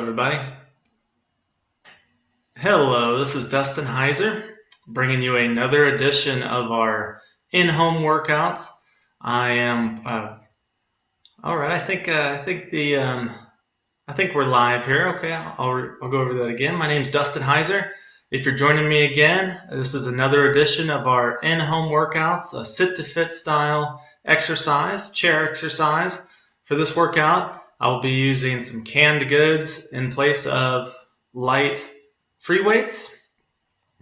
everybody. Hello, this is Dustin Heiser, bringing you another edition of our in-home workouts. I am all right. I think we're live here. Okay, I'll go over that again. My name's Dustin Heiser. If you're joining me again, this is another edition of our in-home workouts, a sit-to-fit style exercise, chair exercise. For this workout, I'll be using some canned goods in place of light free weights.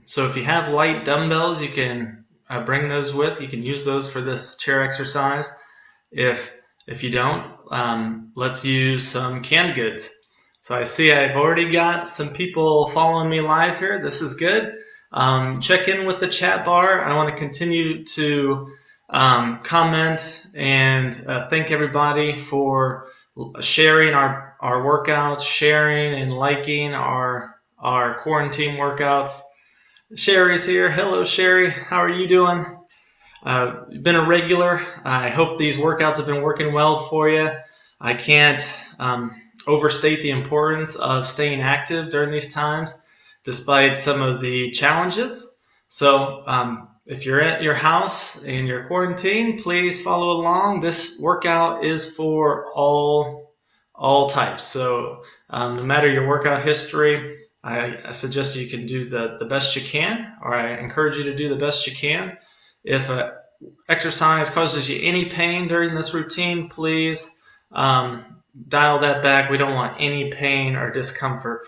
So if you have light dumbbells, you can bring those with. You can use those for this chair exercise. If you don't, let's use some canned goods. So I see I've already got some people following me live here. This is good. Check in with the chat bar. I want to continue to comment and thank everybody for sharing our workouts, sharing and liking our QuaranTEAM workouts. Sherry's here. Hello, Sherry. How are you doing? You've been a regular. I hope these workouts have been working well for you. I can't overstate the importance of staying active during these times, despite some of the challenges. So if you're at your house and you're quarantined, please follow along. This workout is for all types. So no matter your workout history, I suggest you can do the best you can, or I encourage you to do the best you can. If exercise causes you any pain during this routine, please dial that back. We don't want any pain or discomfort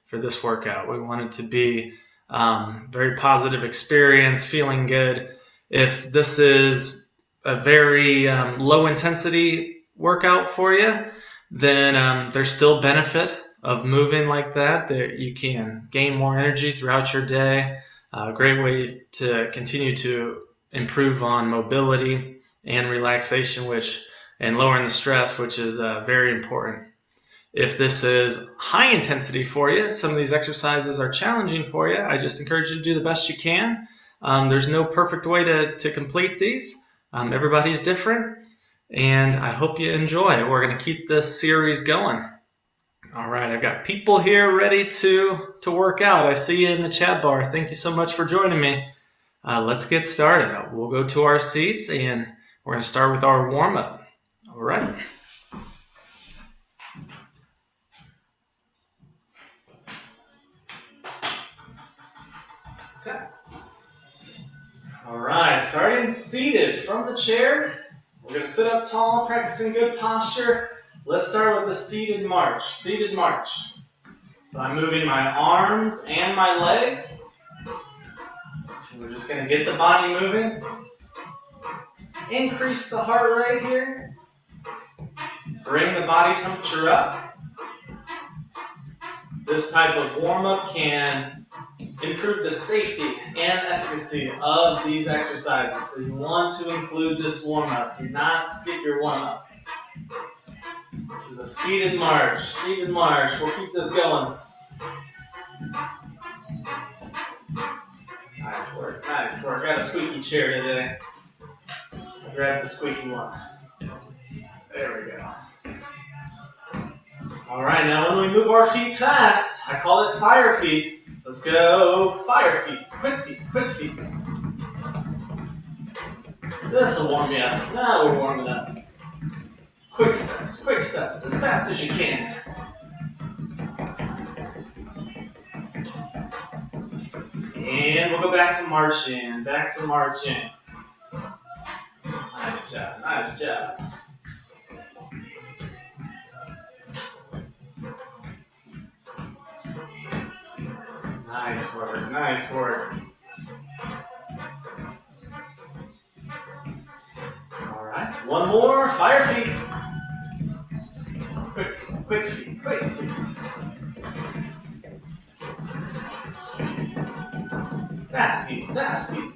for this workout. We want it to be very positive experience, feeling good. If this is a very low intensity workout for you, then there's still benefit of moving like that. You can gain more energy throughout your day. A great way to continue to improve on mobility and relaxation, and lowering the stress, which is very important. If this is high intensity for you, some of these exercises are challenging for you, I just encourage you to do the best you can. There's no perfect way to complete these. Everybody's different, and I hope you enjoy. We're going to keep this series going. All right, I've got people here ready to work out. I see you in the chat bar. Thank you so much for joining me. Let's get started. We'll go to our seats, and we're going to start with our warm-up. All right. Okay. All right, starting seated from the chair. We're going to sit up tall, practicing good posture. Let's start with the seated march. Seated march. So I'm moving my arms and my legs. We're just going to get the body moving. Increase the heart rate here. Bring the body temperature up. This type of warm-up can improve the safety and efficacy of these exercises. So you want to include this warm-up. Do not skip your warm-up. This is a seated march. Seated march. We'll keep this going. Nice work. Nice work. Got a squeaky chair today. I'll grab the squeaky one. There we go. All right, now when we move our feet fast, I call it fire feet. Let's go fire feet, quick feet, quick feet. This will warm you up. Now we're warming up. Quick steps, as fast as you can. And we'll go back to marching, back to marching. Nice job, nice job. Nice work, nice work. All right, one more, fire feet. Quick feet, quick feet, quick feet. Fast feet, fast feet.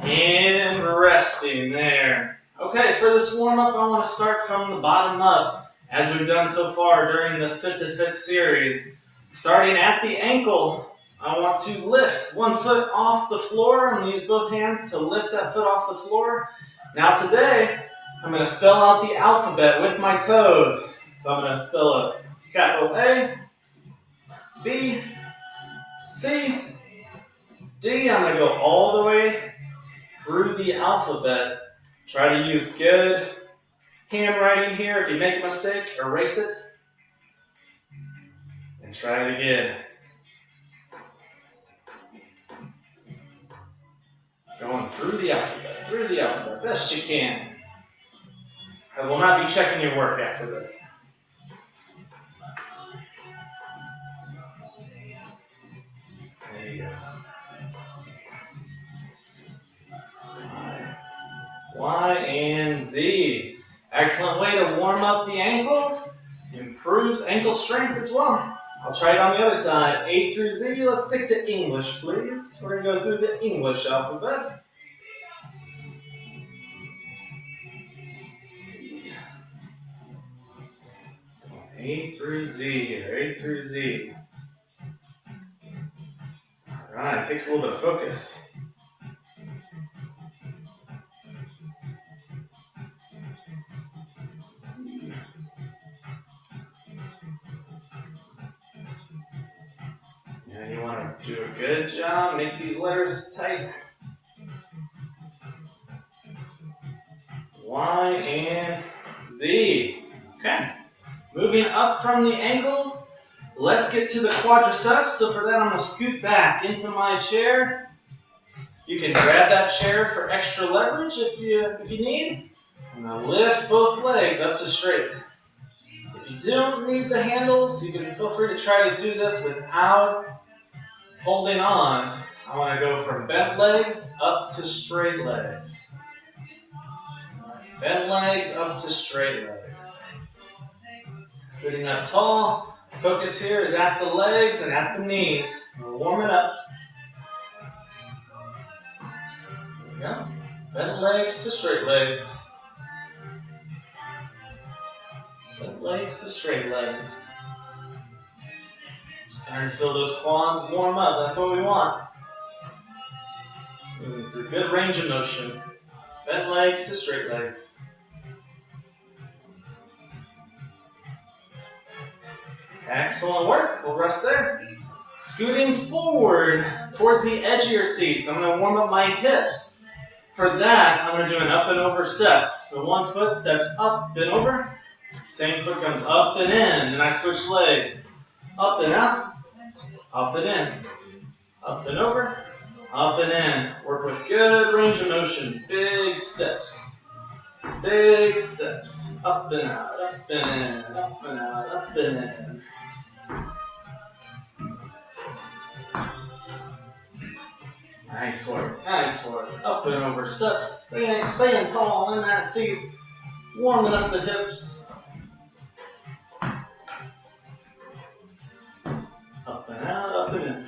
And resting there. Okay, for this warm-up, I want to start from the bottom up, as we've done so far during the Sit to Fit series. Starting at the ankle, I want to lift one foot off the floor. I'm going to use both hands to lift that foot off the floor. Now today, I'm going to spell out the alphabet with my toes. So I'm going to spell a capital A, B, C, D. I'm going to go all the way through the alphabet. Try to use good handwriting here. If you make a mistake, erase it. And try it again. Going through the alphabet, best you can. I will not be checking your work after this. There you go. Y and Z. Excellent way to warm up the ankles. Improves ankle strength as well. I'll try it on the other side. A through Z. Let's stick to English, please. We're going to go through the English alphabet. A through Z here. A through Z. All right. Takes a little bit of focus. And you want to do a good job. Make these letters tight. Y and Z. Okay. Moving up from the ankles, let's get to the quadriceps. So for that, I'm going to scoot back into my chair. You can grab that chair for extra leverage if you need. I'm going to lift both legs up to straight. If you don't need the handles, you can feel free to try to do this without holding on. I want to go from bent legs up to straight legs. Bent legs up to straight legs. Sitting up tall. Focus here is at the legs and at the knees. We're warming up. There we go. Bent legs to straight legs. Bent legs to straight legs. Starting to feel those quads warm up. That's what we want. Moving through good range of motion. Bent legs to straight legs. Excellent work. We'll rest there. Scooting forward towards the edge of your seats. I'm going to warm up my hips. For that, I'm going to do an up and over step. So one foot steps up, then over. Same foot comes up and in. And I switch legs. Up and out. Up and in. Up and over. Up and in. Work with good range of motion. Big steps. Big steps. Up and out. Up and in. Up and out. Up and in. Nice work. Nice work. Up and over steps. Staying tall in that seat. Warming up the hips. Up and out. Up and in.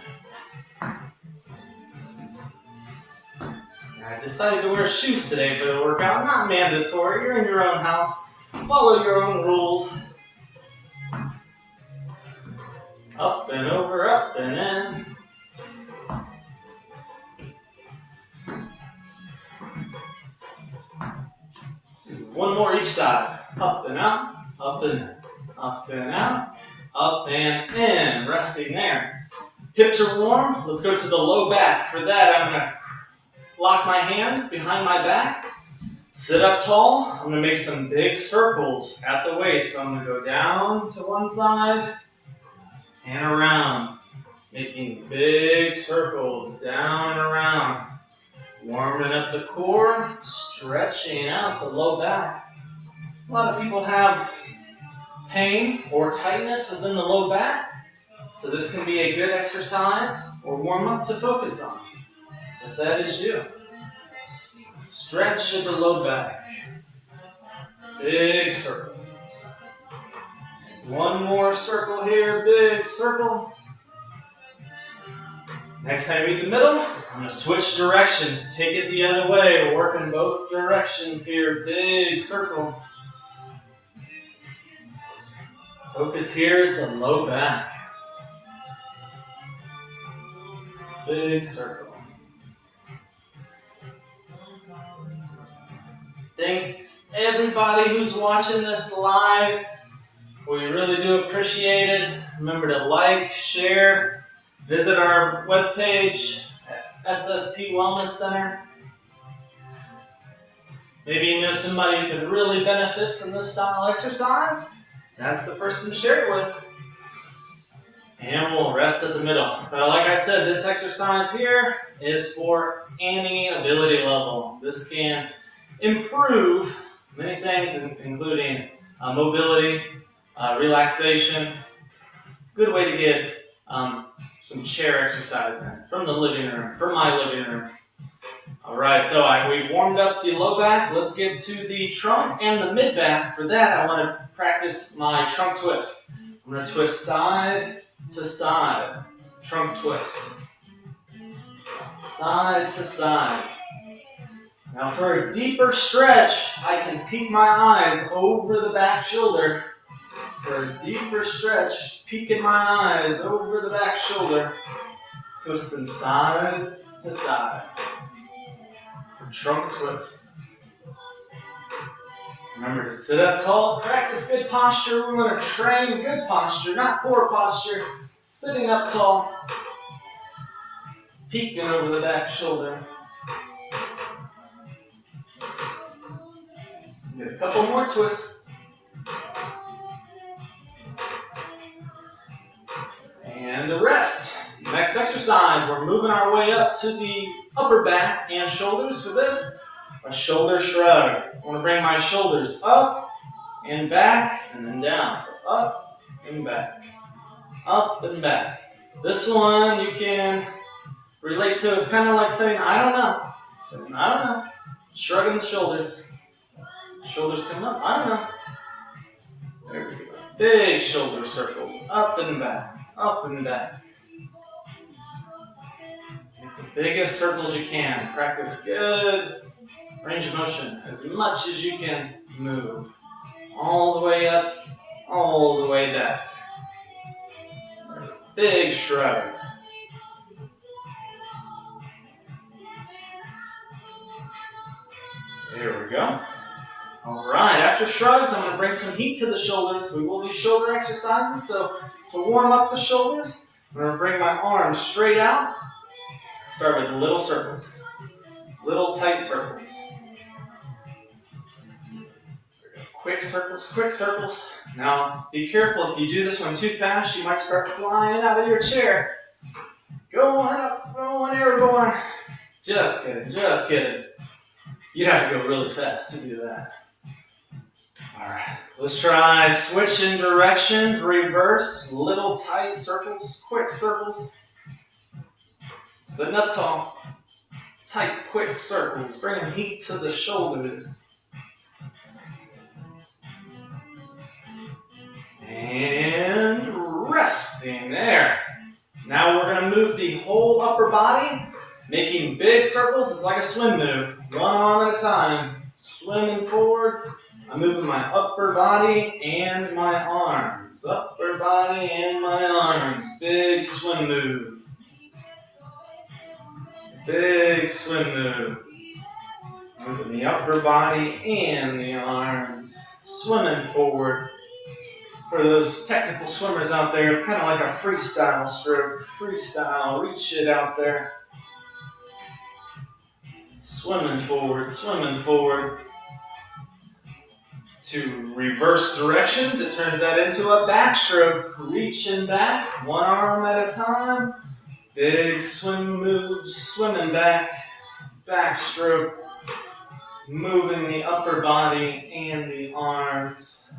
I decided to wear shoes today for the workout. Not mandatory. You're in your own house. Follow your own rules. Up and over, up and in. One more each side. Up and out, up and in. Up and out, up and in. Resting there. Hips are warm. Let's go to the low back. For that, I'm going to lock my hands behind my back. Sit up tall. I'm going to make some big circles at the waist. So I'm going to go down to one side and around. Making big circles down and around. Warming up the core, stretching out the low back. A lot of people have pain or tightness within the low back. So this can be a good exercise or warm up to focus on. If that is you. Stretch of the low back. Big circle. One more circle here, big circle. Next time you meet the middle, I'm going to switch directions. Take it the other way. We're working both directions here. Big circle. Focus here is the low back. Big circle. Thanks everybody who's watching this live. We really do appreciate it. Remember to like, share, visit our webpage at SSP Wellness Center. Maybe you know somebody who could really benefit from this style exercise. That's the person to share it with. And we'll rest at the middle. But like I said, this exercise here is for any ability level. This can improve many things, including mobility, relaxation. Good way to get some chair exercise in from the living room, from my living room. All right, so we've warmed up the low back. Let's get to the trunk and the mid back. For that, I want to practice my trunk twist. I'm going to twist side to side, trunk twist. Side to side. Now for a deeper stretch, I can peek my eyes over the back shoulder. For a deeper stretch, peeking my eyes over the back shoulder, twisting side to side. For trunk twists. Remember to sit up tall, practice good posture. We want to train good posture, not poor posture. Sitting up tall, peeking over the back shoulder. Get a couple more twists. And a rest. Next exercise, we're moving our way up to the upper back and shoulders. For this, a shoulder shrug. I want to bring my shoulders up and back and then down. So up and back. Up and back. This one you can relate to. It's kind of like saying, I don't know. Saying, I don't know. Shrugging the shoulders. Shoulders come up. I don't know. There we go. Big shoulder circles. Up and back. Up and back. Make the biggest circles you can. Practice good range of motion as much as you can move. All the way up, all the way back. Big shrugs. There we go. All right, after shrugs, I'm going to bring some heat to the shoulders. We will do shoulder exercises, so to warm up the shoulders, I'm going to bring my arms straight out. Start with little circles, little tight circles. Quick circles, quick circles. Now, be careful. If you do this one too fast, you might start flying out of your chair. Go on up, go on, airborne. Just kidding, just kidding. You'd have to go really fast to do that. All right, let's try switching directions, reverse, little tight circles, quick circles. Sitting up tall, tight, quick circles, bringing heat to the shoulders. And resting there. Now we're going to move the whole upper body, making big circles. It's like a swim move, one arm at a time. Swimming forward. I'm moving my upper body and my arms. Upper body and my arms. Big swim move. Big swim move. Moving the upper body and the arms. Swimming forward. For those technical swimmers out there, it's kind of like a freestyle stroke. Freestyle, reach it out there. Swimming forward, swimming forward. To reverse directions, it turns that into a backstroke. Reaching back, one arm at a time. Big swim moves, swimming back, backstroke. Moving the upper body and the arms.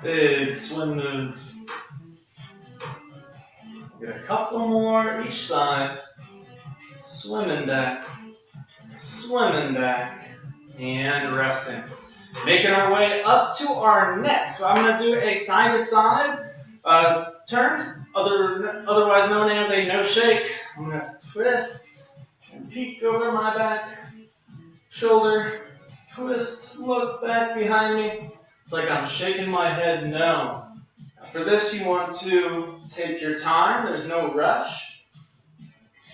Big swim moves. Get a couple more each side. Swimming back, and resting. Making our way up to our neck. So I'm going to do a side-to-side turns, otherwise known as a no shake. I'm going to twist and peek over my back, shoulder, twist, look back behind me. It's like I'm shaking my head no. For this, you want to take your time. There's no rush.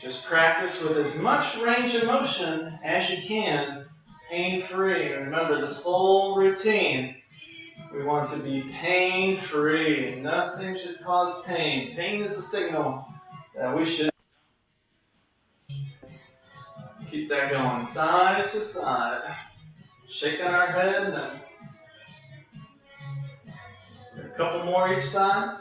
Just practice with as much range of motion as you can pain-free. Remember, this whole routine, we want to be pain-free. Nothing should cause pain. Pain is a signal that we should keep that going side to side. Shaking our head. And a couple more each side.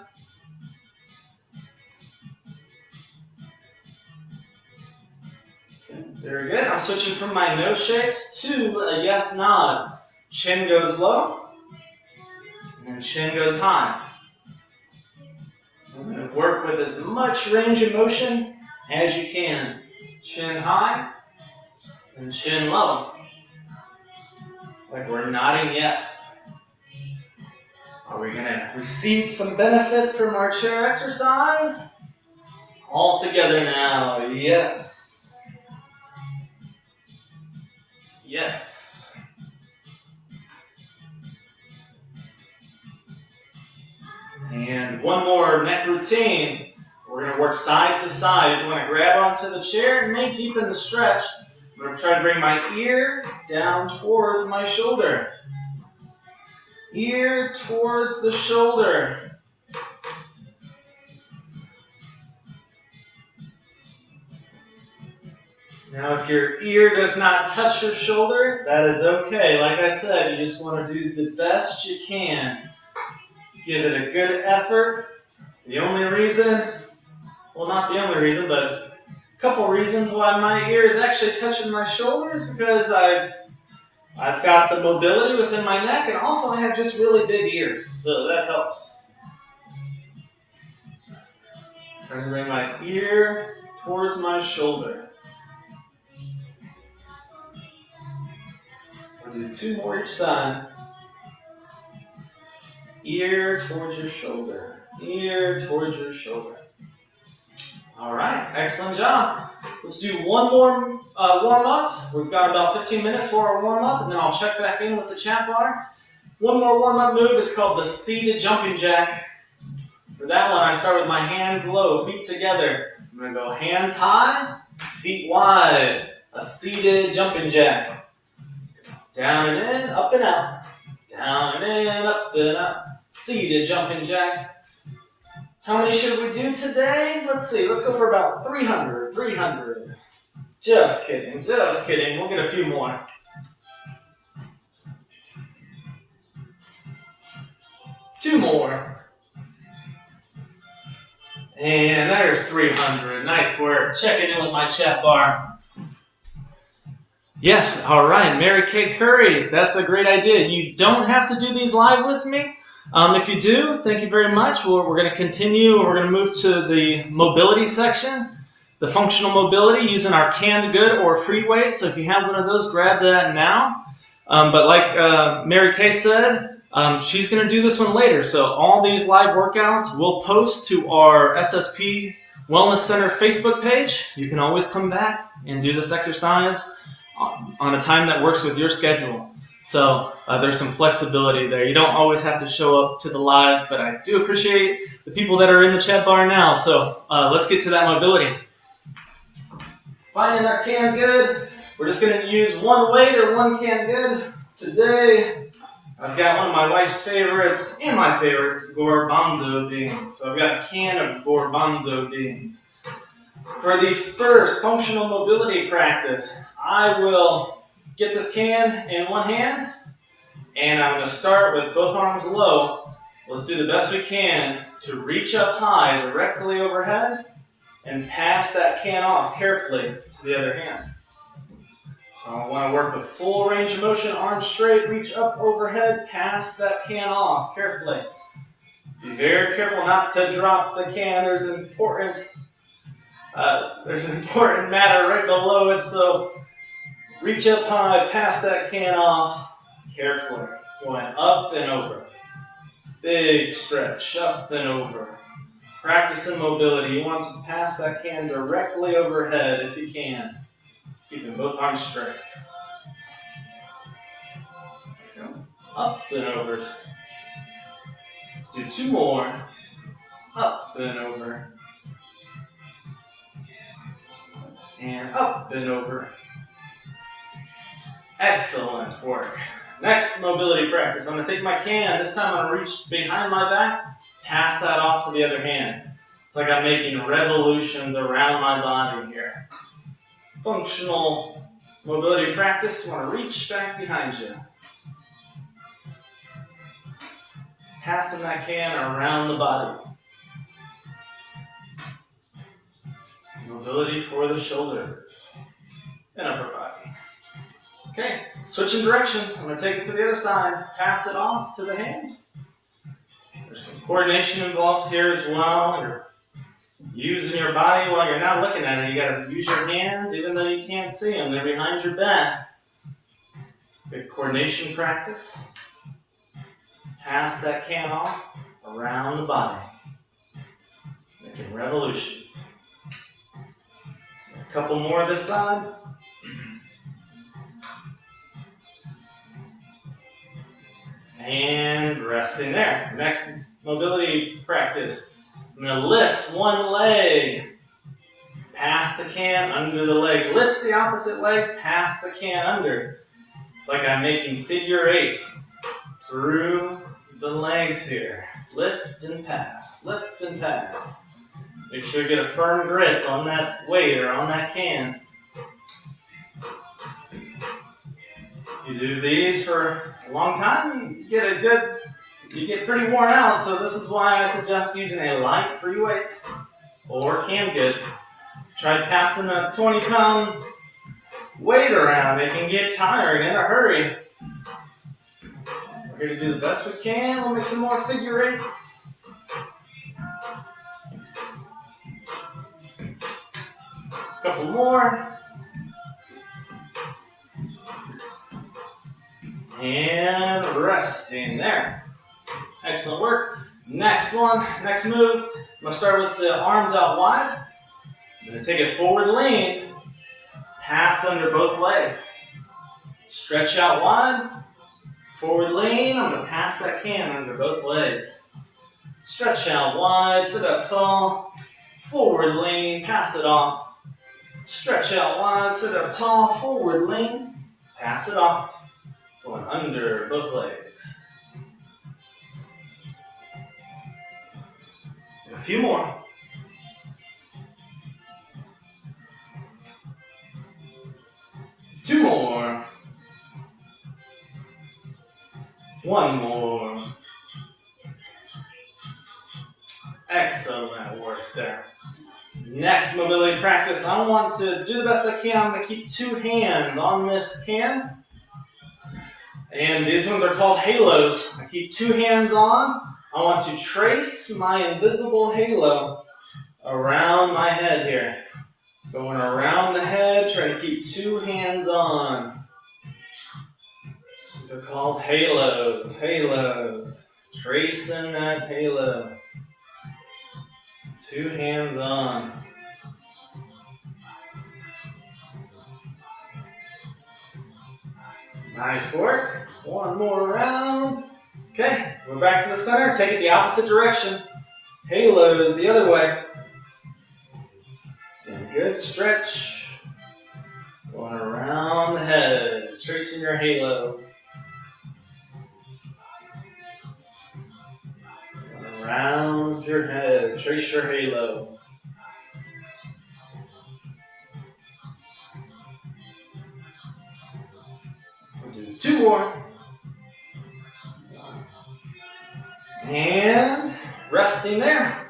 Very good. I'm switching from my no shakes to a yes nod. Chin goes low, and chin goes high. I'm going to work with as much range of motion as you can. Chin high and chin low. Like we're nodding yes. Are we going to receive some benefits from our chair exercise? All together now. Yes. Yes. And one more neck routine. We're going to work side to side. If you want to grab onto the chair and may deepen the stretch. I'm going to try to bring my ear down towards my shoulder. Ear towards the shoulder. Now, if your ear does not touch your shoulder, that is okay. Like I said, you just want to do the best you can. Give it a good effort. The only reason, well, not the only reason, but a couple reasons why my ear is actually touching my shoulder is because I've got the mobility within my neck, and also I have just really big ears, so that helps. Trying to bring my ear towards my shoulder. I'll do two more each side. Ear towards your shoulder. Ear towards your shoulder. All right, excellent job. Let's do one more warm-up. We've got about 15 minutes for our warm-up, and then I'll check back in with the chat bar. One more warm-up move is called the seated jumping jack. For that one, I start with my hands low, feet together. I'm going to go hands high, feet wide. A seated jumping jack. Down and in, up and out. Down and in, up and out. Seated jumping jacks. How many should we do today? Let's see. Let's go for about 300. 300. Just kidding. Just kidding. We'll get a few more. Two more. And there's 300. Nice work. Checking in with my chat bar. Yes, all right, Mary Kay Curry, that's a great idea. You don't have to do these live with me. If you do, thank you very much. We're going to continue. We're going to move to the mobility section, the functional mobility using our canned good or free weight. So if you have one of those, grab that now. But like Mary Kay said, she's going to do this one later. So all these live workouts we'll post to our SSP Wellness Center Facebook page. You can always come back and do this exercise on a time that works with your schedule. So there's some flexibility there. You don't always have to show up to the live, but I do appreciate the people that are in the chat bar now. So let's get to that mobility. Finding our can good. We're just going to use one weight or one can good. Today, I've got one of my wife's favorites and my favorites, garbanzo beans. So I've got a can of garbanzo beans. For the first functional mobility practice, I will get this can in one hand, and I'm going to start with both arms low. Let's do the best we can to reach up high directly overhead and pass that can off carefully to the other hand. So I want to work with full range of motion, arms straight, reach up overhead, pass that can off carefully. Be very careful not to drop the can. There's an important matter right below it, so reach up high, pass that can off carefully. Going up and over. Big stretch, up and over. Practicing mobility. You want to pass that can directly overhead if you can. Keeping both arms straight. Up and over. Let's do two more. Up and over. And up and over. Excellent work. Next mobility practice. I'm going to take my can. This time I'm going to reach behind my back, pass that off to the other hand. It's like I'm making revolutions around my body here. Functional mobility practice. You want to reach back behind you. Passing that can around the body. Mobility for the shoulders and upper body. Okay, switching directions. I'm going to take it to the other side. Pass it off to the hand. There's some coordination involved here as well. You're using your body while you're not looking at it. You got to use your hands even though you can't see them. They're behind your back. Good coordination practice. Pass that can off around the body. Making revolutions. A couple more this side. And resting there. Next mobility practice. I'm going to lift one leg. Pass the can under the leg. Lift the opposite leg. Pass the can under. It's like I'm making figure eights through the legs here. Lift and pass. Lift and pass. Make sure you get a firm grip on that weight or on that can. You do these for a long time, you get pretty worn out, so this is why I suggest using a light free weight or can good. Try passing a 20-pound weight around. It can get tiring in a hurry. We're going to do the best we can. We'll make some more figure eights. A couple more. And resting there. Excellent work. Next one, next move. I'm going to start with the arms out wide. I'm going to take it forward lean. Pass under both legs. Stretch out wide. Forward lean. I'm going to pass that can under both legs. Stretch out wide. Sit up tall. Forward lean. Pass it off. Stretch out wide. Sit up tall. Forward lean. Pass it off. Going under both legs. A few more. Two more. One more. Excellent work there. Next mobility practice. I want to do the best I can. I'm going to keep two hands on this can. And these ones are called halos. I keep two hands on. I want to trace my invisible halo around my head here. Going around the head, trying to keep two hands on. These are called halos. Halos. Tracing that halo. Two hands on. Nice work. One more round. Okay, we're back to the center. Take it the opposite direction. Halos the other way. And good stretch. Going around the head, tracing your halo. Going around your head, trace your halo. Two more. And resting there.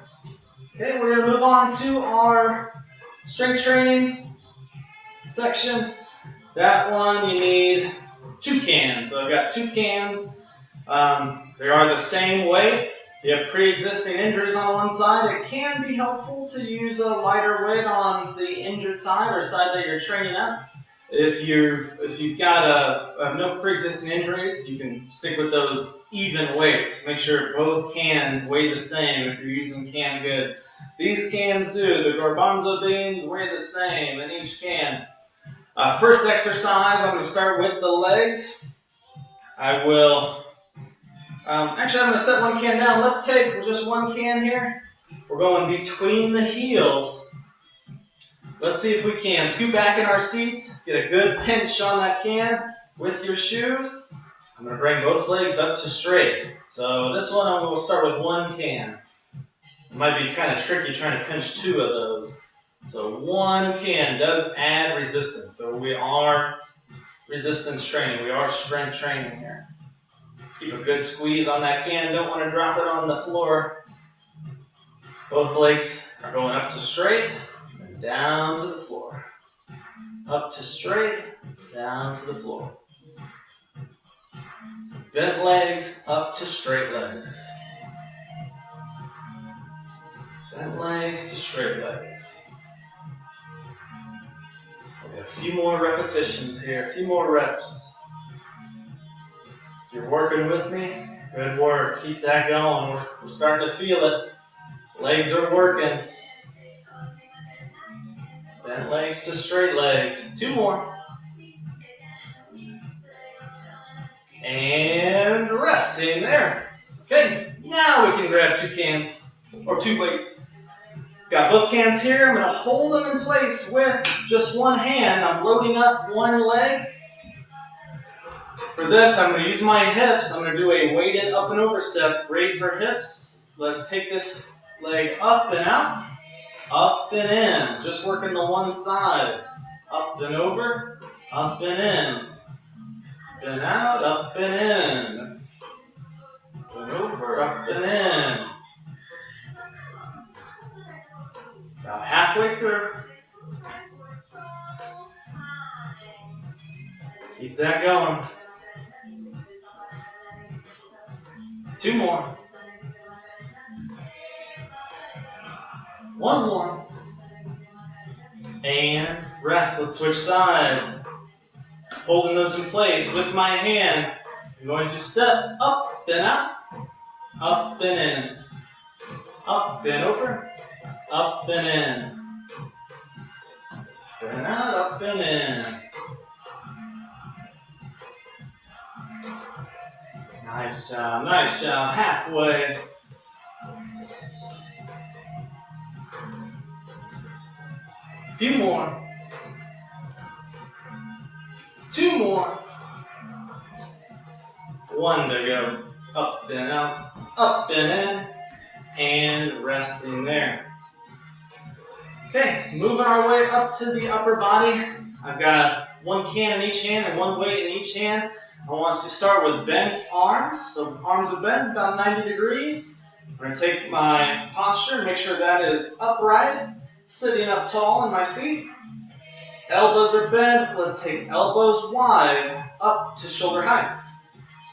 Okay, we're going to move on to our strength training section. That one you need two cans. So I've got two cans. They are the same weight. If you have pre-existing injuries on one side, it can be helpful to use a lighter weight on the injured side or side that you're training up. If you've got no pre-existing injuries, you can stick with those even weights. Make sure both cans weigh the same if you're using canned goods. These cans do. The garbanzo beans weigh the same in each can. First exercise, I'm going to start with the legs. I will, actually I'm going to set one can down. Let's take just one can here. We're going between the heels. Let's see if we can scoot back in our seats, get a good pinch on that can, with your shoes, I'm going to bring both legs up to straight. So this one I'm going to start with one can. It might be kind of tricky trying to pinch two of those. So one can does add resistance. So we are resistance training. We are strength training here. Keep a good squeeze on that can. Don't want to drop it on the floor. Both legs are going up to straight and down to the floor. Up to straight, down to the floor. Bent legs, up to straight legs. Bent legs to straight legs. Okay, a few more repetitions here, a few more reps. If you're working with me, good work. Keep that going. We're starting to feel it. Legs are working. Bent legs to straight legs. Two more. And resting there. Okay, now we can grab two cans or two weights. Got both cans here. I'm going to hold them in place with just one hand. I'm loading up one leg. For this, I'm going to use my hips. I'm going to do a weighted up and over step. Great for hips. Let's take this leg up and out. Up and in. Just working the one side. Up and over. Up and in. Up and out. Up and in. Up and over. Up and in. About halfway through. Keep that going. Two more. One more. And rest. Let's switch sides. Holding those in place with my hand. I'm going to step up and out. Up and in. Up and over. Up and in. Up and out. Up and in. Nice job. Nice job. Halfway. A few more. Two more. One to go. Up and out. Up and in. And resting there. Okay, moving our way up to the upper body. I've got one can in each hand and one weight in each hand. I want to start with bent arms. So arms are bent about 90 degrees. I'm going to take my posture and make sure that is upright, sitting up tall in my seat. Elbows are bent. Let's take elbows wide up to shoulder height.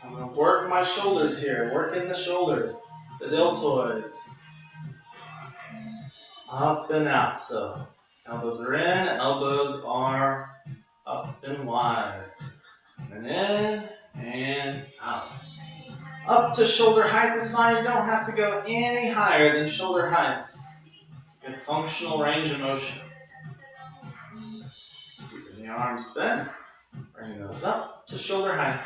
So I'm going to work my shoulders here, working the shoulders, the deltoids. Up and out. So elbows are in, elbows are up and wide. And in and out. Up to shoulder height is fine. You don't have to go any higher than shoulder height. Good functional range of motion. Keeping the arms bent. Bringing those up to shoulder height.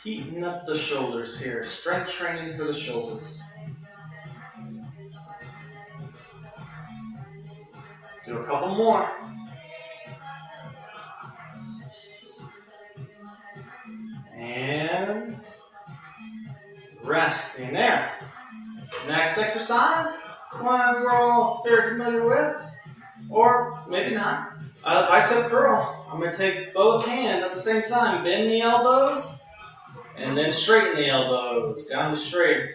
Heating up the shoulders here. Strength training for the shoulders. Let's do a couple more. And resting there. Next exercise, one we're all very familiar with, or maybe not. Bicep curl. I'm going to take both hands at the same time, bend the elbows, and then straighten the elbows, down to straight.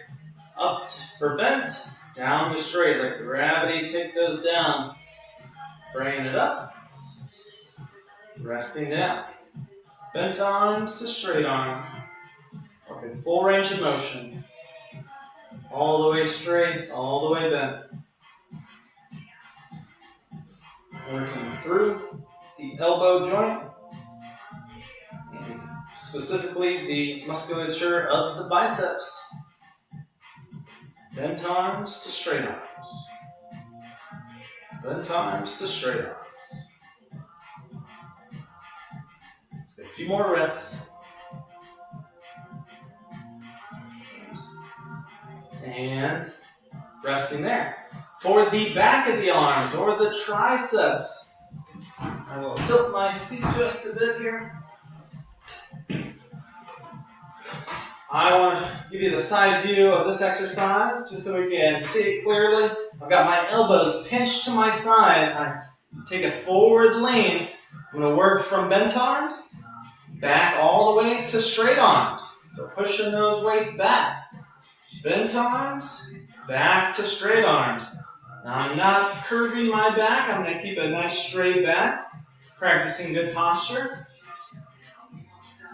Up for bent, down to straight, like gravity, take those down. Bringing it up, resting down. Bent arms to straight arms. Okay, full range of motion. All the way straight, all the way bent. Working through the elbow joint, and specifically the musculature of the biceps. Bent arms to straight arms. Bent arms to straight arms. Let's get a few more reps. And resting there. For the back of the arms or the triceps, I will tilt my seat just a bit here. I want to give you the side view of this exercise just so we can see it clearly. I've got my elbows pinched to my sides. I take a forward lean. I'm going to work from bent arms back all the way to straight arms. So pushing those weights back. Bent arms, back to straight arms. Now I'm not curving my back. I'm going to keep a nice straight back. Practicing good posture.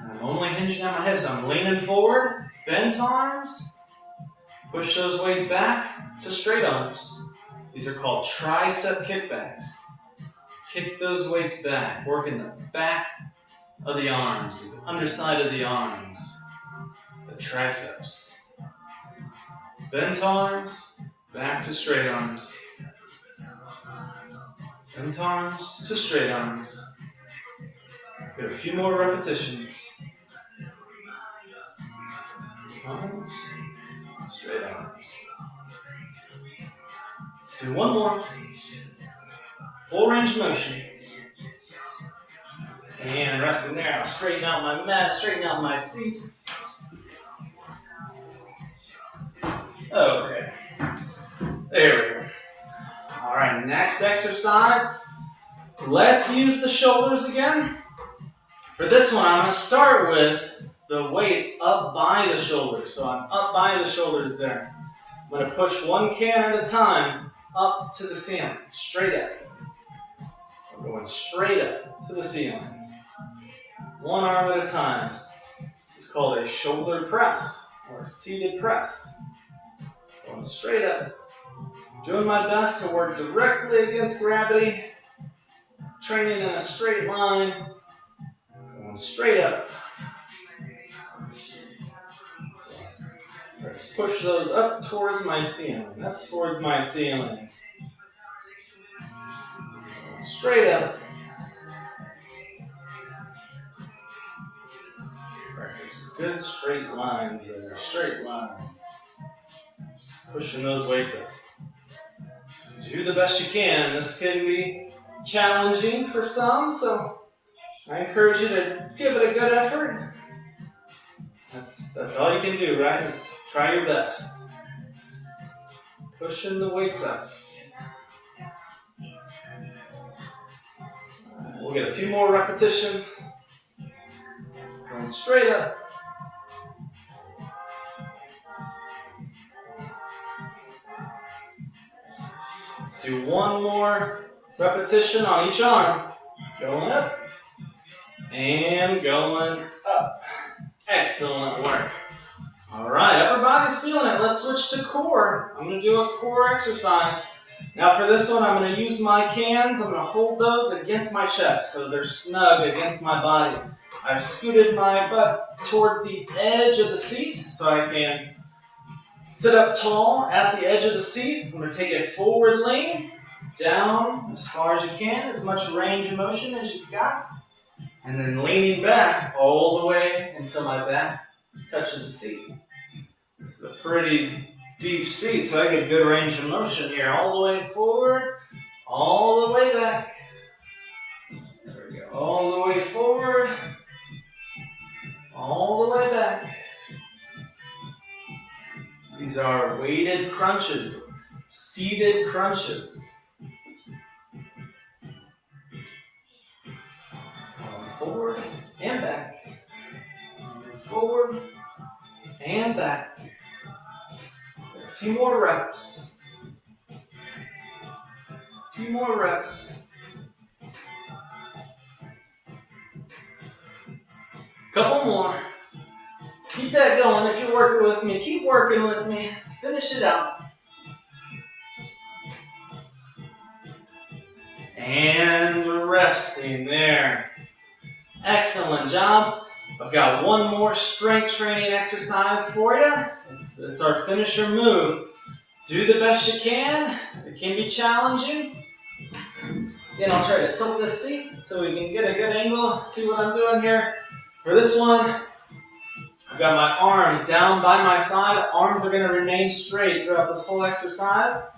I'm only hinging at my hips. I'm leaning forward, bent arms. Push those weights back to straight arms. These are called tricep kickbacks. Kick those weights back. Working the back of the arms, the underside of the arms, the triceps. Bent arms, back to straight arms. Bent arms to straight arms. Get a few more repetitions. Arms, straight arms. Let's do one more. Full range of motion. And resting there, I'll straighten out my mat, straighten out my seat. Okay. There we go. All right, next exercise. Let's use the shoulders again. For this one, I'm going to start with the weights up by the shoulders. So I'm up by the shoulders there. I'm going to push one can at a time up to the ceiling, straight up. I'm going straight up to the ceiling. One arm at a time. This is called a shoulder press or a seated press. Going straight up. Doing my best to work directly against gravity. Training in a straight line. Going straight up. So, push those up towards my ceiling. Up towards my ceiling. Going straight up. Practice good straight lines there. Straight lines. Pushing those weights up. Do the best you can. This can be challenging for some, so I encourage you to give it a good effort. That's all you can do, right? Is try your best. Pushing the weights up. We'll get a few more repetitions. Going straight up. Let's do one more repetition on each arm. Going up and going up. Excellent work. All right, everybody's feeling it. Let's switch to core. I'm going to do a core exercise. Now for this one, I'm going to use my cans. I'm going to hold those against my chest so they're snug against my body. I've scooted my butt towards the edge of the seat so I can sit up tall at the edge of the seat. I'm going to take a forward lean, down as far as you can, as much range of motion as you've got, and then leaning back all the way until my back touches the seat. This is a pretty deep seat, so I get good range of motion here. All the way forward, all the way back. There we go. All the way forward, all the way back. These are weighted crunches, seated crunches. Forward and back. Forward and back. A few more reps. A few more reps. Couple more. Keep that going if you're working with me. Keep working with me. Finish it out. And resting there. Excellent job. I've got one more strength training exercise for you. It's our finisher move. Do the best you can. It can be challenging. Again, I'll try to tilt this seat so we can get a good angle. See what I'm doing here. For this one, I've got my arms down by my side. Arms are going to remain straight throughout this whole exercise.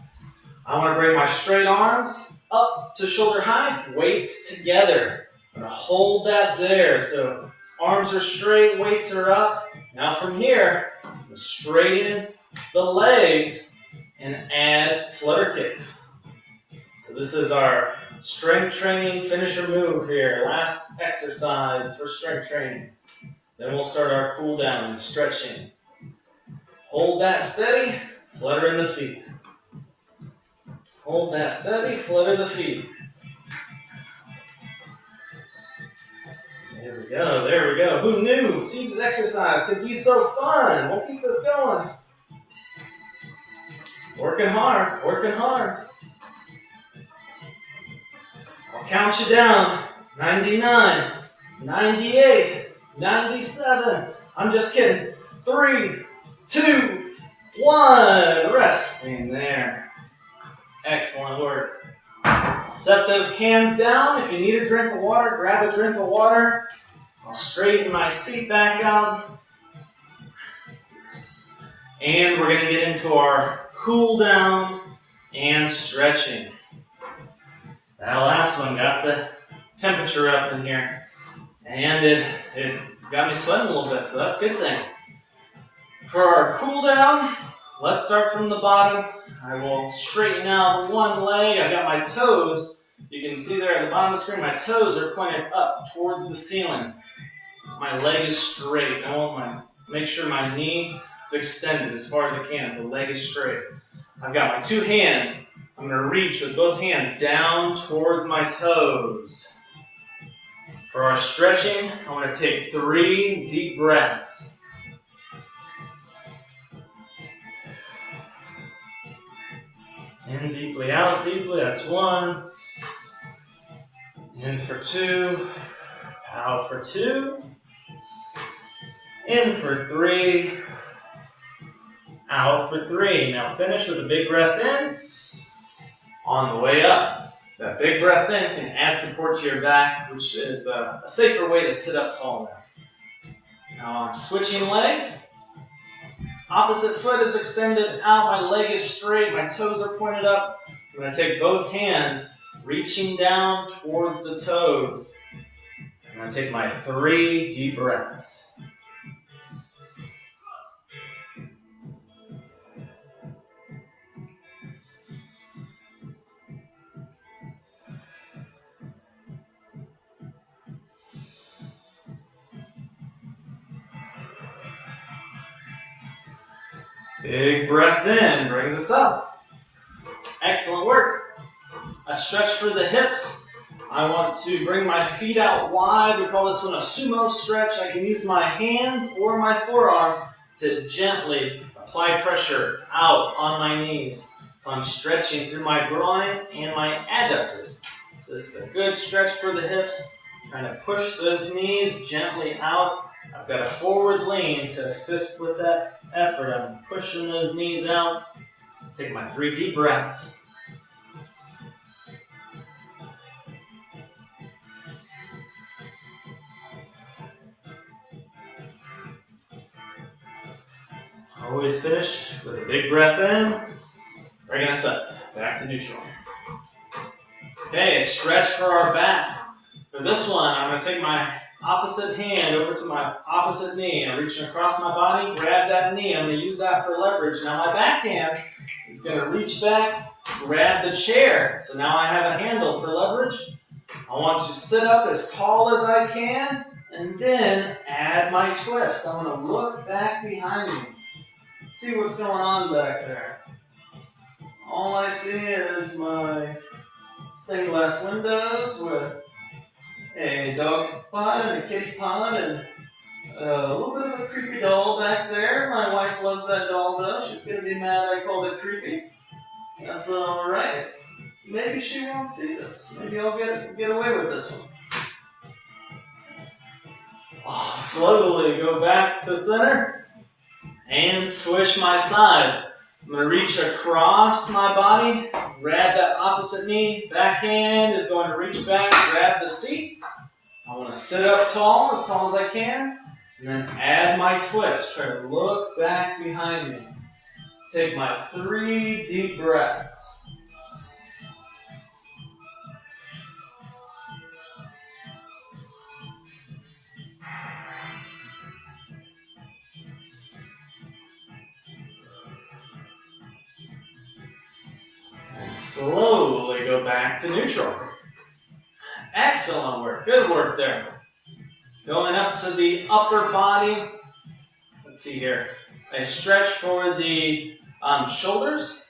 I want to bring my straight arms up to shoulder height, weights together. I'm going to hold that there. So arms are straight, weights are up. Now from here, I'm going to straighten the legs and add flutter kicks. So this is our strength training finisher move here. Last exercise for strength training. Then we'll start our cool down and stretching. Hold that steady, flutter in the feet. Hold that steady, flutter the feet. There we go, there we go. Who knew seated exercise could be so fun? We'll keep this going. Working hard, working hard. I'll count you down. 99, 98, 97. I'm just kidding. 3, 2, 1. Resting there. Excellent work. Set those cans down. If you need a drink of water, grab a drink of water. I'll straighten my seat back out. And we're going to get into our cool down and stretching. That last one got the temperature up in here. And it got me sweating a little bit, so that's a good thing. For our cool down, let's start from the bottom. I will straighten out one leg. I've got my toes. You can see there at the bottom of the screen, my toes are pointed up towards the ceiling. My leg is straight. I want make sure my knee is extended as far as I can, so the leg is straight. I've got my two hands. I'm going to reach with both hands down towards my toes. For our stretching, I want to take 3 deep breaths. In deeply, out deeply, that's 1. In for 2, out for 2. In for 3, out for 3. Now finish with a big breath in. On the way up, that big breath in can add support to your back, which is a safer way to sit up tall now. Now I'm switching legs. Opposite foot is extended out, my leg is straight, my toes are pointed up. I'm going to take both hands, reaching down towards the toes. I'm going to take my 3 deep breaths. Big breath in, brings us up. Excellent work. A stretch for the hips. I want to bring my feet out wide. We call this one a sumo stretch. I can use my hands or my forearms to gently apply pressure out on my knees. So I'm stretching through my groin and my adductors. So this is a good stretch for the hips. Trying to push those knees gently out. I've got a forward lean to assist with that effort. I'm pushing those knees out. Take my 3 deep breaths. Always finish with a big breath in. Bringing us up, back to neutral. Okay, a stretch for our backs. For this one, I'm going to take my opposite hand over to my opposite knee. I'm reaching across my body, grab that knee. I'm going to use that for leverage. Now my back hand is going to reach back, grab the chair. So now I have a handle for leverage. I want to sit up as tall as I can and then add my twist. I'm going to look back behind me. See what's going on back there. All I see is my stained glass windows with a dog pond and a kitty pond and a little bit of a creepy doll back there. My wife loves that doll though. She's going to be mad I called it creepy. That's alright. Maybe she won't see this. Maybe I'll get away with this one. Oh, slowly go back to center and swish my sides. I'm going to reach across my body, grab that opposite knee. Back hand is going to reach back, grab the seat. I want to sit up tall as I can, and then add my twist. Try to look back behind me. Take my 3 deep breaths. Slowly go back to neutral. Excellent work. Good work there. Going up to the upper body. Let's see here. I stretch for the shoulders.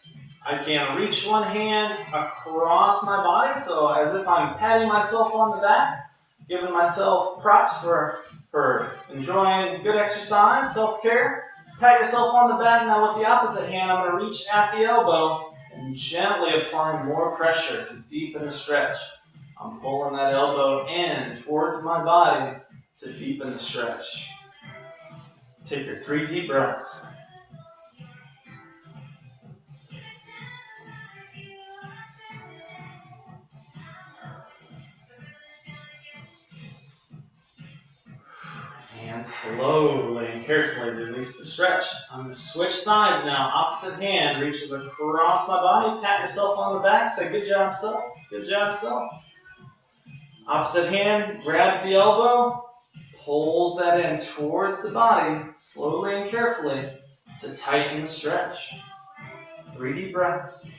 I can reach one hand across my body, so as if I'm patting myself on the back, giving myself props for enjoying good exercise, self-care. Pat yourself on the back. Now with the opposite hand, I'm going to reach at the elbow and gently applying more pressure to deepen the stretch. I'm pulling that elbow in towards my body to deepen the stretch. Take your 3 deep breaths. And slowly and carefully release the stretch. I'm going to switch sides now. Opposite hand reaches across my body. Pat yourself on the back. Say, good job, self. Good job, self. Opposite hand grabs the elbow, pulls that in towards the body, slowly and carefully, to tighten the stretch. 3 deep breaths.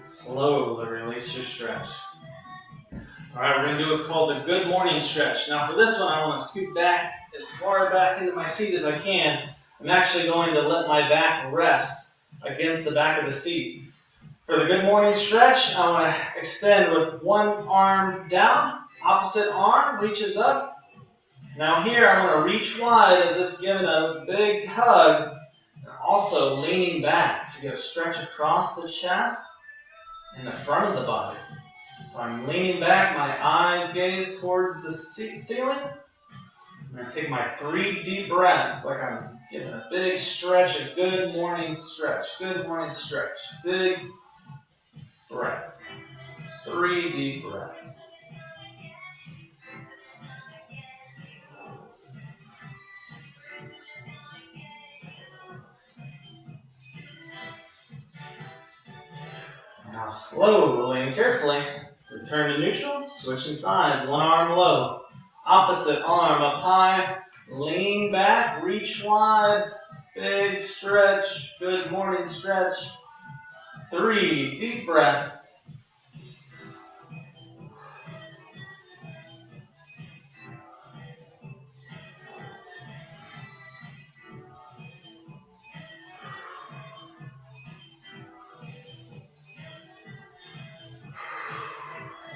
Slowly release your stretch. All right, we're going to do what's called the good morning stretch. Now for this one, I want to scoot back as far back into my seat as I can. I'm actually going to let my back rest against the back of the seat. For the good morning stretch, I want to extend with one arm down, opposite arm reaches up. Now here, I'm going to reach wide as if giving a big hug, and also leaning back to get a stretch across the chest and the front of the body. So I'm leaning back, my eyes gaze towards the ceiling. I'm going to take my 3 deep breaths, like I'm giving a big stretch, a good morning stretch, good morning stretch, big breaths, 3 deep breaths. Now slowly and carefully, return to neutral, switching sides, one arm low, opposite arm up high, lean back, reach wide, big stretch, good morning stretch, 3 deep breaths.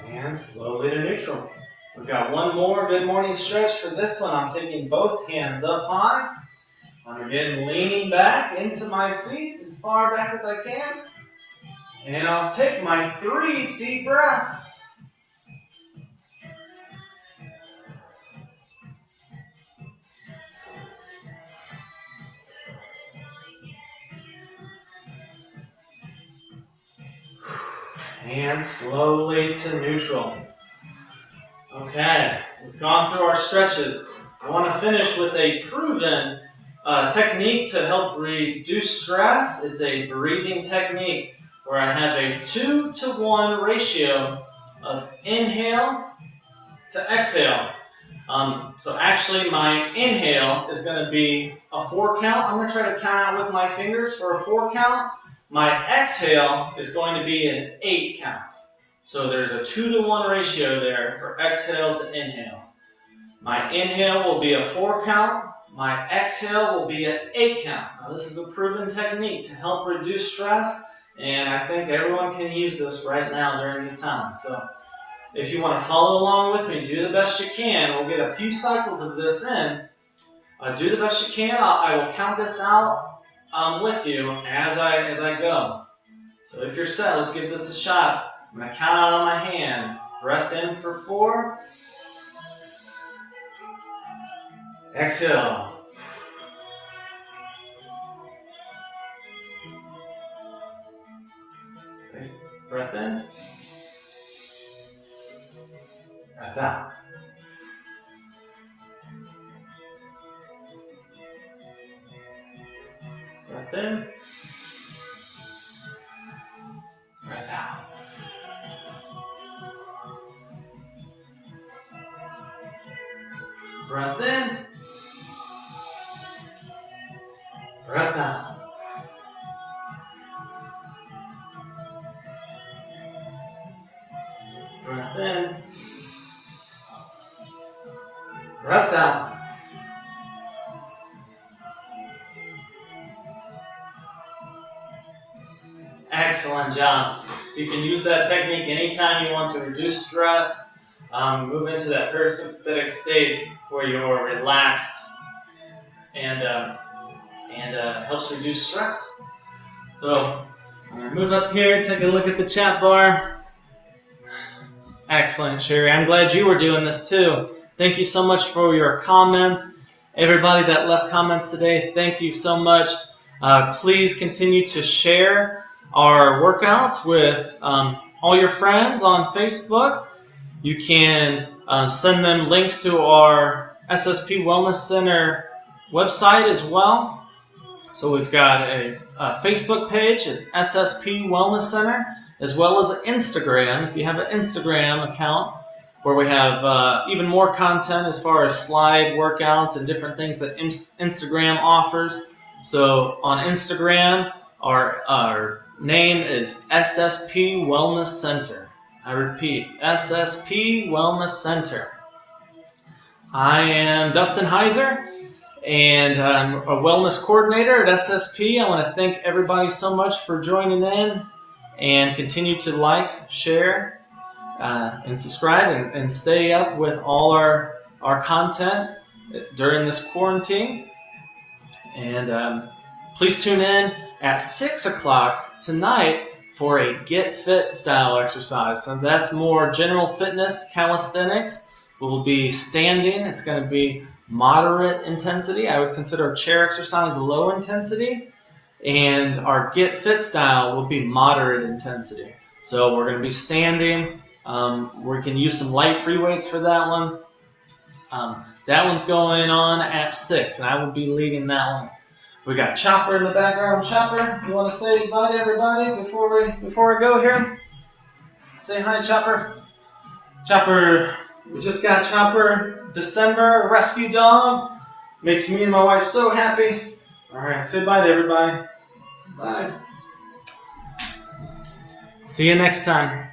And slowly to neutral. We've got one more good morning stretch. For this one, I'm taking both hands up high. I'm again leaning back into my seat as far back as I can. And I'll take my 3 deep breaths. And slowly to neutral. Okay, we've gone through our stretches. I want to finish with a proven technique to help reduce stress. It's a breathing technique where I have a 2-to-1 ratio of inhale to exhale. So actually my inhale is going to be a 4 count. I'm going to try to count out with my fingers for a 4 count. My exhale is going to be an 8 count. So there's a 2-to-1 ratio there for exhale to inhale. My inhale will be a 4 count. My exhale will be an 8 count. Now this is a proven technique to help reduce stress, and I think everyone can use this right now during these times. So if you want to follow along with me, do the best you can. We'll get a few cycles of this in. Do the best you can. I will count this out with you as I go. So if you're set, let's give this a shot. I'm going to count out on my hand. Breath in for 4. Exhale. Okay. Breath in. Breath out. Breath in. Breath out. Breath out. Breath in. Breath out. Excellent job. You can use that technique anytime you want to reduce stress, move into that parasympathetic state where you're relaxed and helps reduce stress. So I'm going to move up here, take a look at the chat bar. Excellent, Sherry. I'm glad you were doing this too. Thank you so much for your comments. Everybody that left comments today, thank you so much. Please continue to share our workouts with all your friends on Facebook. You can send them links to our SSP Wellness Center website as well. So we've got a Facebook page, it's SSP Wellness Center, as well as Instagram, if you have an Instagram account, where we have even more content as far as slide workouts and different things that Instagram offers. So on Instagram, our name is SSP Wellness Center. I repeat, SSP Wellness Center. I am Dustin Heiser, and I'm a wellness coordinator at SSP. I want to thank everybody so much for joining in, and continue to like, share, and subscribe, and stay up with all our content during this quarantine. And please tune in at 6 o'clock tonight for a Get Fit style exercise. So that's more general fitness, calisthenics. We'll be standing. It's going to be moderate intensity. I would consider a chair exercise low intensity. And our Get Fit style will be moderate intensity. So we're going to be standing. We can use some light free weights for that one. That one's going on at 6, and I will be leading that one. We got Chopper in the background. Chopper, you want to say bye to everybody before we go here? Say hi, Chopper. Chopper, we just got Chopper, December, a rescue dog. Makes me and my wife so happy. All right, say bye to everybody. Bye. See you next time.